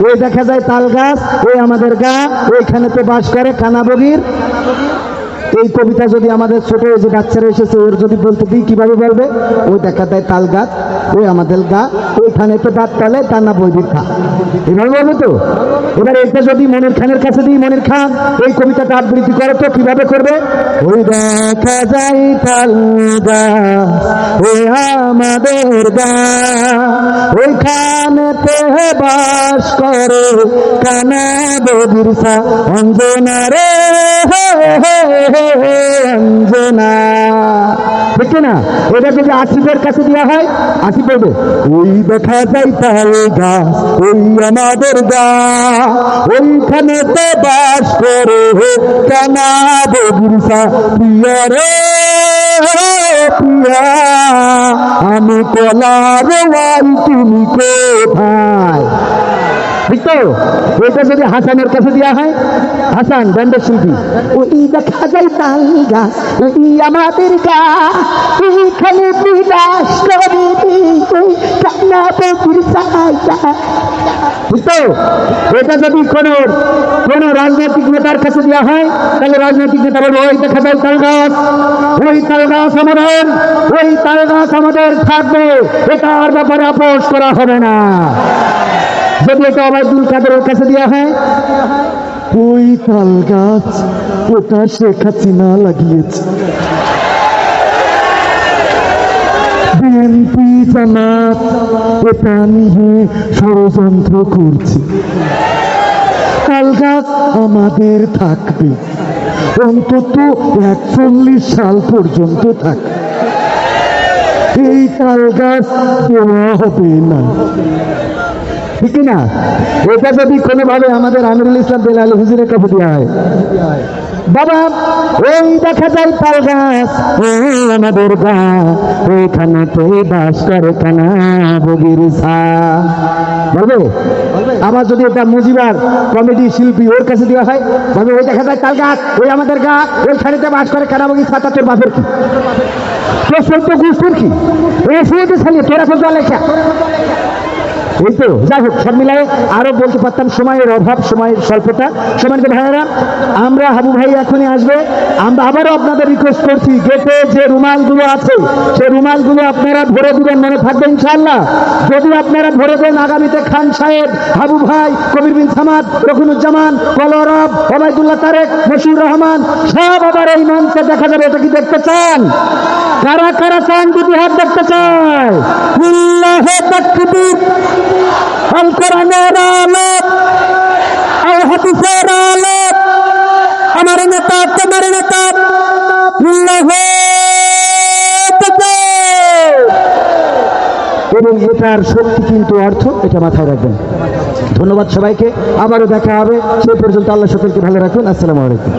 ওই দেখা যায় তাল গাছ, ওই আমাদের গা, ওইখানে তো বাস করে কানাবগির। এই কবিতা যদি আমাদের ছোট যে বাচ্চারা এসেছে ওর যদি বলতে দিই কিভাবে বলবে? ওই দেখা দেয় তাল গাছ, ওই আমাদের গা, ওইখানে তো দাঁত তালে টানা বৈদিক খা, এভাবে বলবে তো। এবার এটা যদি মনির খানের কাছে দিই, মনির খান এই কবিতাটা আবৃত্তি করে তো কিভাবে করবে? ওই দেখা যায় তাল গাছ, ওই আমাদের গা, ওইখানেতে বাস করে কানা বৈদিক খা, অঞ্জনা রে অঞ্জনা, ঠিক না? এটা যদি আসিফের কাছে দেওয়া হয়, আসিফ বলবে ওই দেখা যায় তাল গাছ, ওই আমাদের গা, ওইখানে তো বাস করে কানা বগুড়া, প্রিয়া রে প্রিয়া, আমি কলার ওয়াই তুমি কোথায়? ঠিক তো? এটা যদি হাসানের কাছে দেওয়া হয়, হাসান ব্যান্ডের শিল্পী, ওই দেখা যায় তাল গাছ, ওই আমাদের গা, ওইখানে বিনাশ করে ওই কান্না বকুর জায়গা। ঠিক তো? এটা যদি কোন রাজনৈতিক নেতার কাছে দেওয়া হয়, তাহলে রাজনৈতিক নেতা বলবে ওই দেখা যায় তাল গাছ, ওই তাল গাছ আমাদের, ওই তাল গাছ আমাদের থাকবে, এটার ব্যাপারে আপোষ করা হবে না। যদি এটা ওবায়দুল কাদেরের কাছে দেওয়া হয়, ওই তাল গাছ ওটা শেখ হাসিনা লাগিয়েছে, বিএনপি জামাত এটা নিয়ে ষড়যন্ত্র করছে, তাল গাছ আমাদের থাকবে, অন্তত 41 সাল পর্যন্ত থাকবে, এই তাল গাছ দেওয়া হবে না। ঠিক না? এটা যদি কোনোভাবে আমাদের আমিরুল ইসলাম বেলাল হুজুরের কাছে দেওয়া হয়, বাবা ওই দেখা যায় তাল গাছ, ওই আমাদের গা, ওইখানে তো বাস করে কানা বগির ছা, বলবে? আবার যদি এটা মুজিবার কমেডি শিল্পী ওর কাছে দেওয়া হয়, বলবে ওই দেখা যায় তাল গাছ, ওই আমাদের গা, ওইখানে তো বাস করে কানা বগির ছা, তোর বাপের কি? তোর সত্য গুস্তুর কি? এই শুয়েতে ছাড়িয়ে তোরা সত্য লেখা। এই তো যাই হোক, সব মিলাই আরো বলতে পারতাম, সময়ের অভাব, সময়ের স্বল্পতা। সময় ভাইয়েরা, আমরা হাবু ভাই এখনই আসবে, আমরা আবারও আপনাদের রিকোয়েস্ট করছি, গেটে যে রুমালগুলো আছে সেই রুমালগুলো আপনারা ভরে দিবেন, মনে থাকবে ইনশাআল্লাহ। যদি আপনারা ভরে দেন, আগামীতে খান সাহেব, হাবু ভাই, কবির বিন সামাদ, রকিনুজ্জামান, কলরব, ওবায়দুল্লাহ তারেক, মশিউর রহমান সব আবার এই মঞ্চে দেখা যাবে। এটা কি দেখতে চান? কারা কারা চান দুটি হাত দেখতে চায়? আল্লাহু তাকবীর। আল কোরআনের আলোক, আল হাদিসের আলোক, আমার নেতা তোমার নেতা, আল্লাহু তাকবীর। এবং এটার শক্তি কিন্তু অর্থ, এটা মাথায় রাখবেন। ধন্যবাদ সবাইকে, আবারও দেখা হবে, সেই পর্যন্ত আল্লাহ সকলকে ভালো রাখুন। আসসালামু আলাইকুম।